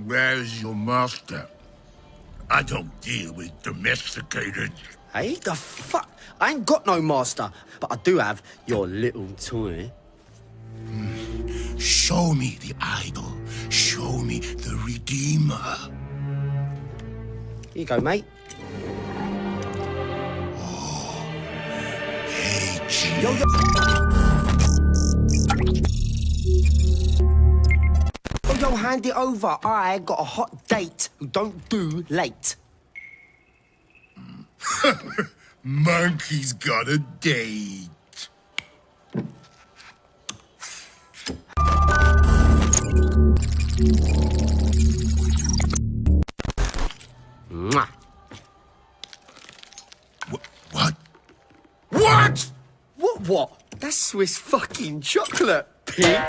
where's your master? I don't deal with domesticated. Hey, the fuck? I ain't got no master, but I do have your little toy. Show me the idol. Show me the Redeemer. Here you go, mate. Hey, G. Yo. Yo, hand it over. I got a hot date who don't do late. Monkey's got a date. Mwah. What? What? What? That's Swiss fucking chocolate, pig.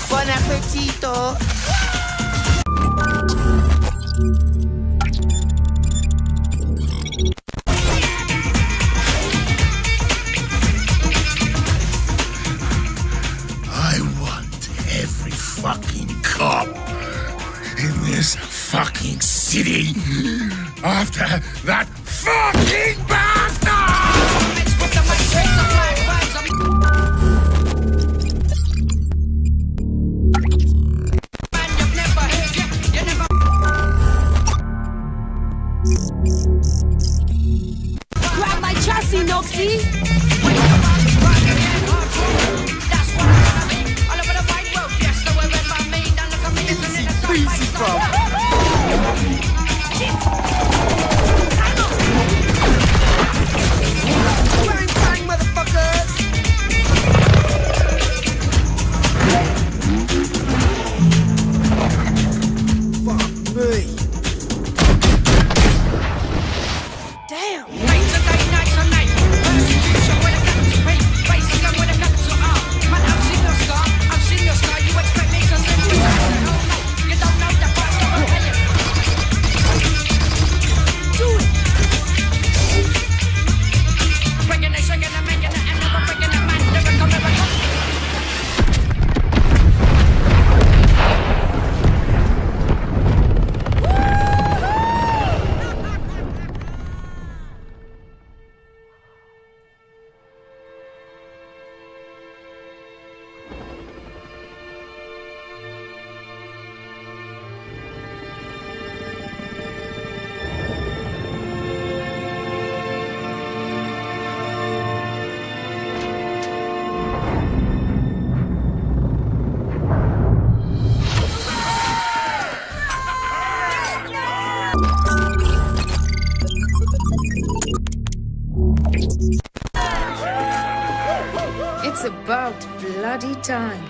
Bon appetito. I want every fucking cop in this fucking city after that fucking bastard! Grab my chassis, Noxy! Easy, bro. Bang, bang, motherfuckers! Fuck me. Damn. It's about bloody time.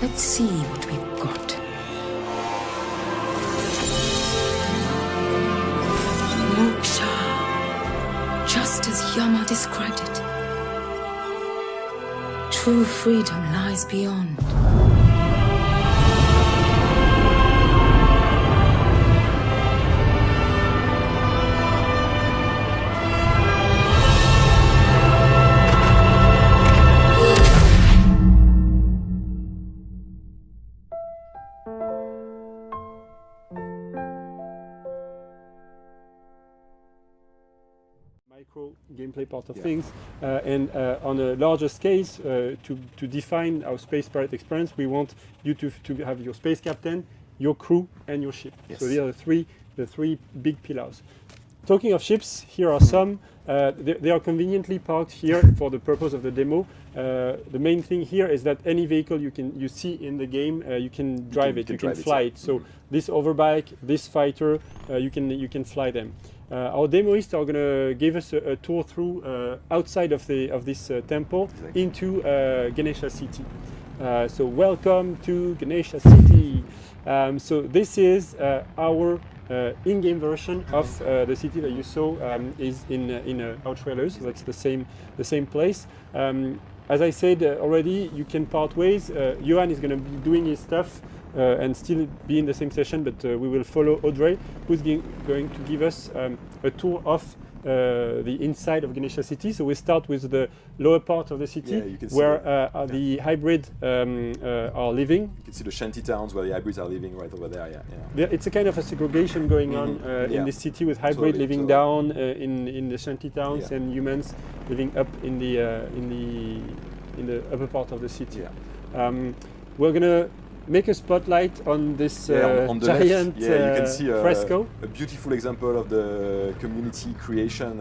Let's see what we've got. Moksha, just as Yama described it. True freedom lies beyond. Micro gameplay part of things, and on a larger scale, to define our space pirate experience, we want you to have your space captain, your crew, and your ship. Yes. So these are the three big pillars. Talking of ships, here are some. They are conveniently parked here for the purpose of the demo. The main thing here is that any vehicle you see in the game, you can drive it, you can fly it. So this overbike, this fighter, you can fly them. Our demoists are going to give us a tour through outside of this temple into Ganesha City. So welcome to Ganesha City. So this is our in-game version of the city that you saw is in our trailers. So that's the same place. as I said already, you can part ways. Johan is going to be doing his stuff and still be in the same session, but we will follow Audrey, who's going to give us a tour of the inside of Ganesha City. So we start with the lower part of the city, Yeah, you can see where the the hybrid are living. You can see the shanty towns where the hybrids are living right over there. Yeah. It's a kind of a segregation going on in Yeah. this city, with hybrid Totally, living totally. down in the shanty towns, Yeah. and humans living up in the upper part of the city. Yeah. We're gonna make a spotlight on this On the giant left, yeah, you can see fresco. a beautiful example of the community creation.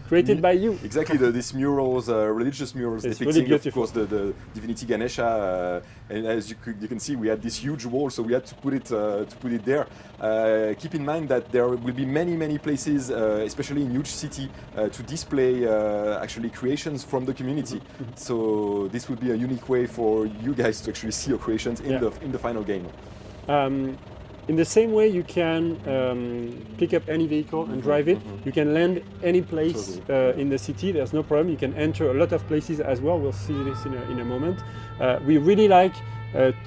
Created by you. Exactly, these murals, religious murals It's depicting, really of beautiful. course, the divinity Ganesha. And as you can see, we had this huge wall, so we had to put it there. Keep in mind that there will be many places, especially in huge city, to display actually creations from the community. So this would be a unique way for you guys to actually see your creations in the final game. In the same way, you can pick up any vehicle and drive it. You can land any place in the city. There's no problem. You can enter a lot of places as well. We'll see this in a moment. We really like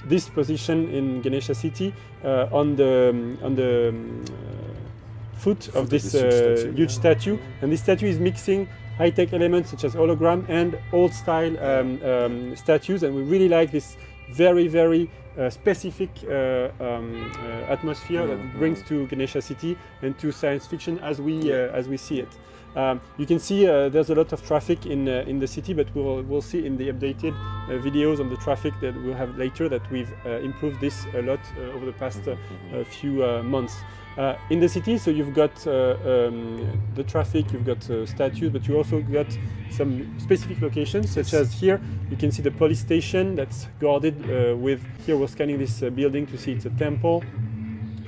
this position in Ganesha City on the foot of this huge statue. And this statue is mixing high-tech elements such as hologram and old-style statues. And we really like this very specific atmosphere that it brings to Ganesha City and to science fiction as we see it. You can see there's a lot of traffic in the city, but we'll see in the updated videos on the traffic that we'll have later that we've improved this a lot over the past few months. In the city, so you've got the traffic, you've got statues, but you also got some specific locations, such as here. You can see the police station that's guarded with. Here we're scanning this building to see it's a temple.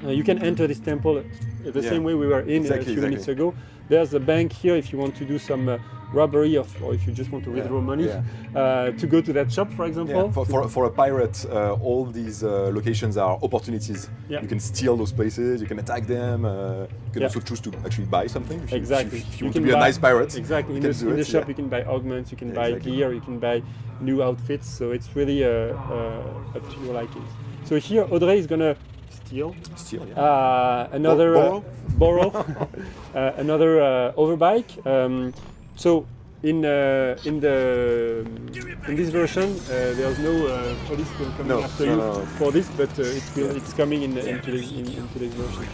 You can enter this temple the same way we were in a few minutes ago. There's a bank here if you want to do some robbery or if you just want to withdraw money to go to that shop, for example. Yeah. For a pirate, all these locations are opportunities. Yeah. You can steal those places, you can attack them, you can also choose to actually buy something. If you want to be a nice pirate. Exactly. In the shop you can buy augments, you can buy gear, you can buy new outfits. So it's really up to your liking. So here Audrey is gonna steal another borrow another overbike. So in this version, there's no police coming after you for this, but it's coming into this version.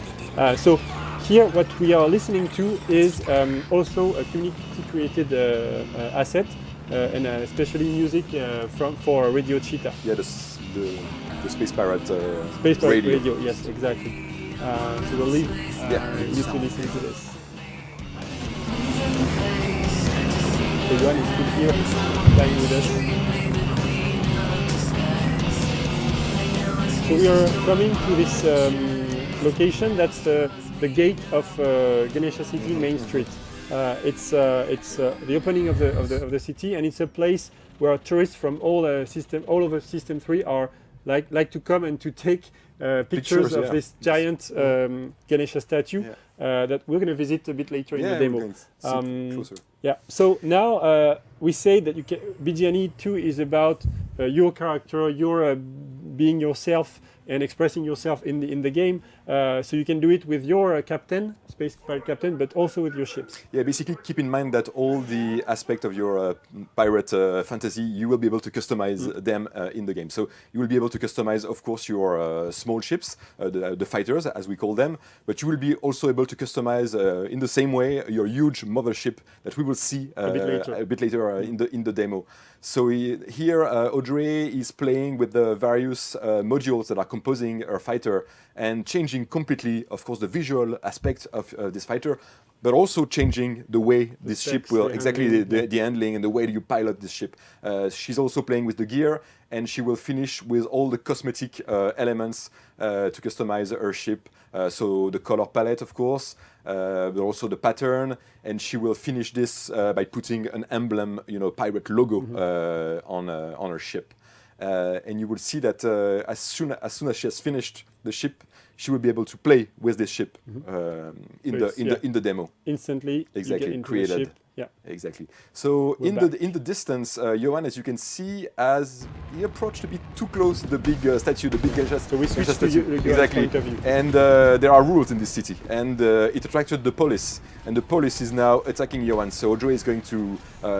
So here, what we are listening to is also a community-created asset, and especially music for Radio Cheetah. Yeah, the Space Pirate radio. Yes, exactly. So we'll leave you to listen to this. So Johan is still here playing with us. So we are coming to this location. That's the gate of Ganesha City Main Street. It's the opening of the city, and it's a place where tourists from all over System 3 are like to come and to take pictures of this giant Ganesha statue that we're going to visit a bit later in the demo. Closer. Yeah. So now we say that BGNE 2 is about your character, your being yourself and expressing yourself in the game. So you can do it with your captain, space pirate captain, but also with your ships. Yeah, basically keep in mind that all the aspect of your pirate fantasy, you will be able to customize them in the game. So you will be able to customize, of course, your small ships, the fighters, as we call them, but you will be also able to customize in the same way your huge mothership that we will see a bit later in the demo. So here, Audrey is playing with the various modules that are composing her fighter and changing completely, of course, the visual aspect of this fighter, but also changing the way this ship will, the handling and the way you pilot this ship. She's also playing with the gear, and she will finish with all the cosmetic elements to customize her ship. So the color palette, of course, but also the pattern, and she will finish this by putting an emblem, pirate logo on her ship. And you will see that as soon as she has finished the ship, she will be able to play with this ship So in the demo. Instantly, Exactly, you get into created. the ship. Yeah. Exactly. So We're in the distance, Johan, as you can see, as he approached a bit too close the big statue, the big Ganesha So we switched statue. to Johan's Exactly. point of view. And there are rules in this city, and it attracted the police, and the police is now attacking Johan. So Audrey is going to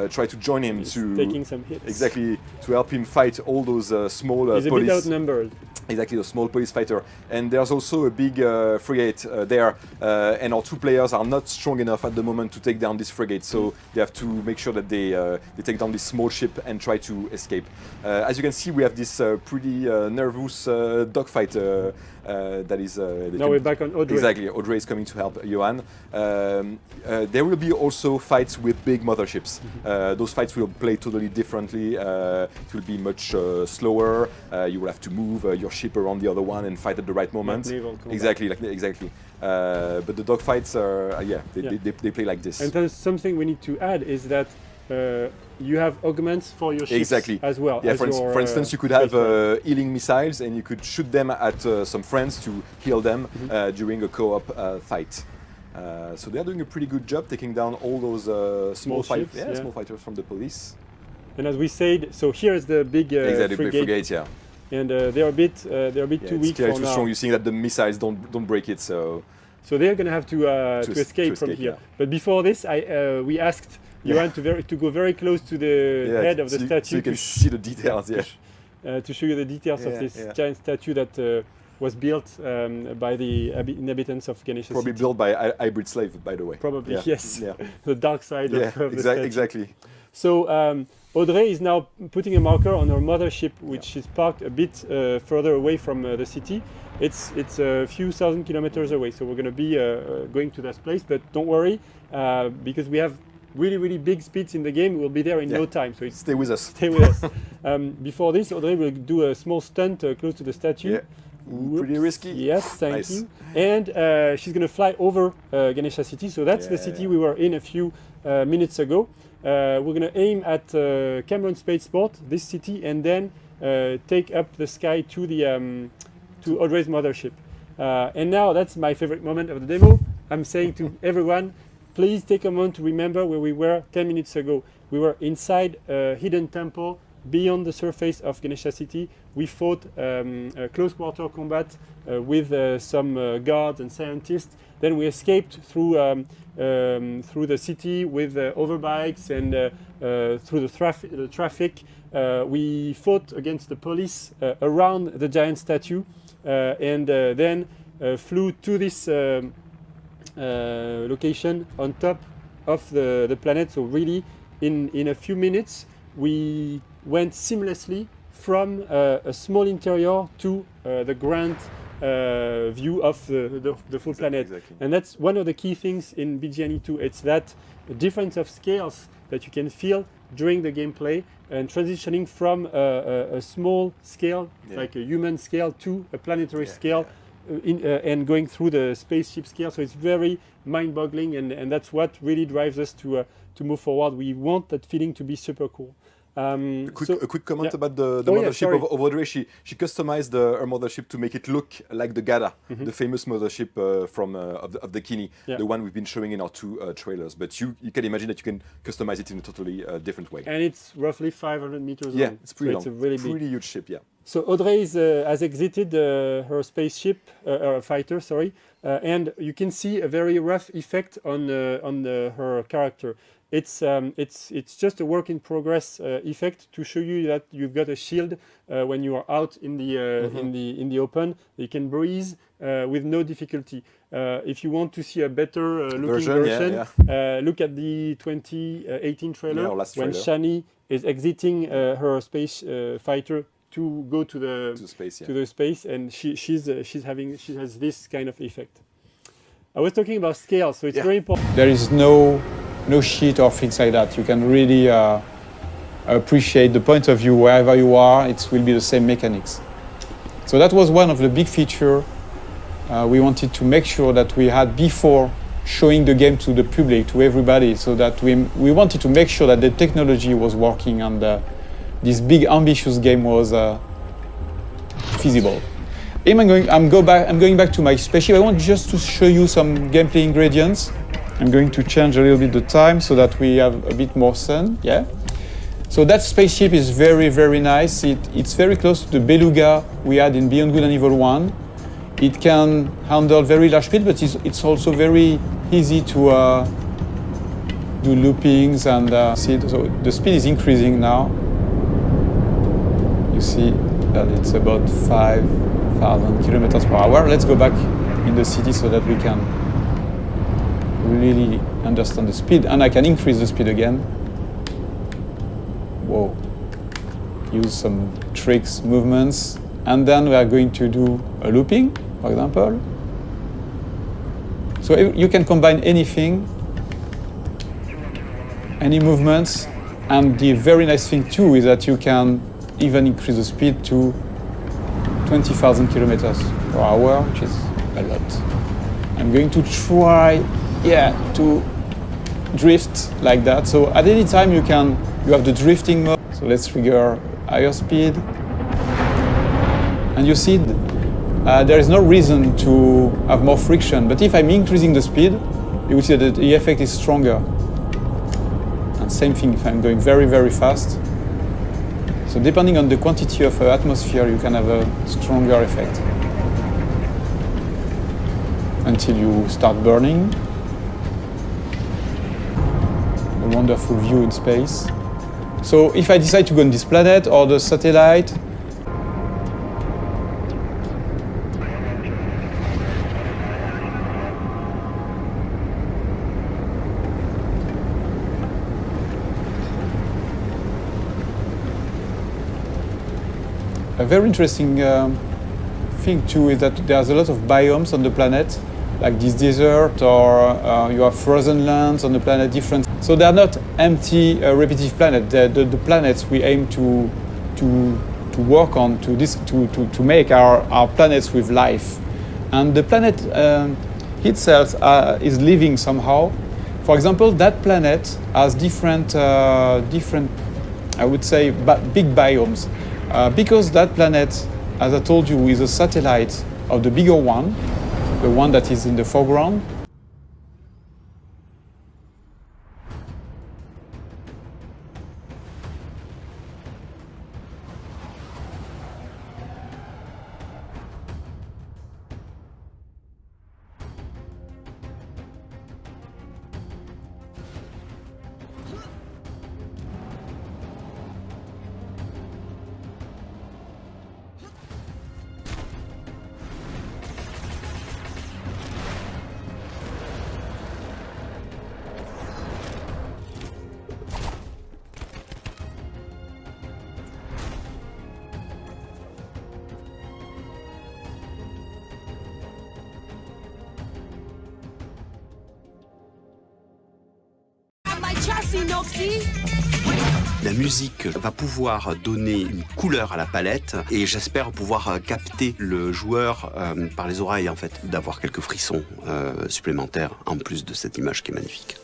try to join him He's to taking some hits. exactly to help him fight all those small He's a bit police. outnumbered. Exactly, a small police fighter. And there's also a big frigate there, and our two players are not strong enough at the moment to take down this frigate, so they have to make sure that they take down this small ship and try to escape. As you can see, we have this pretty nervous dogfight that is... Now we're back on Audrey. Exactly, Audrey is coming to help Johan. There will be also fights with big motherships. Those fights will play totally differently. It will be much slower. You will have to move your ship around the other one and fight at the right moment. naval combat. Exactly. But the dogfights are, they play like this. And there's something we need to add is that you have augments for your ships Exactly. as well. Yeah, as for instance, you could have healing missiles, and you could shoot them at some friends to heal them during a co-op fight. So they're doing a pretty good job taking down all those Small ships, yeah. small fighters from the police. And as we said, so here is the big Exactly, big frigate, frigate, yeah. and they're a bit too It's weak clearly for too now. strong. You're seeing that the missiles don't break it, so So they're going to have to escape from escape, here. yeah. But before this, we asked Johan to go very close to the head of the so statue you can see the details. Yeah. to show you the details of this giant statue that was built by the inhabitants of Ganesha Probably City. built by hybrid slave, by the way. Probably, Yeah. yes. Yeah. The dark side of the statue. Exactly. So Audrey is now putting a marker on her mothership, which is parked a bit further away from the city. It's a few thousand kilometers away, so we're going to be going to that place. But don't worry, because we have really big speeds in the game. We'll be there in no time. So Stay with us. stay with us. Before this, Audrey will do a small stunt close to the statue. Yeah. Pretty risky. Yes, thank Nice. you. And she's going to fly over Ganesha City. So that's the city we were in a few minutes ago. We're going to aim at Cameron Spaceport, this city, and then take up the sky to the to Audrey's mothership. And now that's my favorite moment of the demo. I'm saying to everyone, please take a moment to remember where we were 10 minutes ago. We were inside a hidden temple beyond the surface of Ganesha City. We fought a close quarter combat with some guards and scientists. Then we escaped through the city with overbikes and through the traffic. We fought against the police around the giant statue and then flew to this location on top of the planet. So really, in a few minutes, we went seamlessly from a small interior to the grand view of the full planet. Exactly. And that's one of the key things in BGNE 2. It's that difference of scales that you can feel during the gameplay and transitioning from a small scale, like a human scale, to a planetary scale. And going through the spaceship scale, so it's very mind-boggling, and that's what really drives us to move forward. We want that feeling to be super cool. A quick comment about the Oh, mothership yeah, of Audrey. She customized her mothership to make it look like the Gada, the famous mothership of the Kini, the one we've been showing in our two trailers. But you can imagine that you can customize it in a totally different way. And it's roughly 500 meters long. Yeah, it's pretty long. It's a really big. Pretty huge ship, yeah. So Audrey has exited her spaceship, or fighter, sorry, and you can see a very rough effect on her character. It's just a work in progress effect to show you that you've got a shield when you are out in the open. You can breathe with no difficulty. If you want to see a better looking version, look at the 2018 trailer when Shani is exiting her space fighter to go to the space, and she has this kind of effect. I was talking about scale, so it's very important. There is no sheet or things like that. You can really appreciate the point of view wherever you are. It will be the same mechanics. So that was one of the big features we wanted to make sure that we had before showing the game to the public, to everybody, so that we wanted to make sure that the technology was working and this big ambitious game was feasible. I'm going back to my spaceship. I want just to show you some gameplay ingredients. I'm going to change a little bit the time so that we have a bit more sun. Yeah. So that spaceship is very, very nice. It's very close to the Beluga we had in Beyond Good and Evil 1. It can handle very large speed, but it's also very easy to do loopings and see. So the speed is increasing now. You see that it's about 5,000 kilometers per hour. Let's go back in the city so that we can really understand the speed, and I can increase the speed again. Whoa. Use some tricks, movements, and then we are going to do a looping, for example. So you can combine anything, any movements, and the very nice thing too is that you can even increase the speed to 20,000 kilometers per hour, which is a lot. I'm going to try, to drift like that. So at any time you have the drifting mode. So let's trigger higher speed. And you see there is no reason to have more friction, but if I'm increasing the speed, you will see that the effect is stronger. And same thing if I'm going very, very fast. So depending on the quantity of atmosphere, you can have a stronger effect. Until you start burning. A wonderful view in space. So if I decide to go on this planet or the satellite, a very interesting thing too is that there's a lot of biomes on the planet, like this desert, or you have frozen lands on the planet, different. So they are not empty, repetitive planets. The planets we aim to work on, to make our planets with life. And the planet itself is living somehow. For example, that planet has different, I would say, big biomes. Because that planet, as I told you, is a satellite of the bigger one, the one that is in the foreground. La musique va pouvoir donner une couleur à la palette et j'espère pouvoir capter le joueur par les oreilles en fait, d'avoir quelques frissons supplémentaires en plus de cette image qui est magnifique.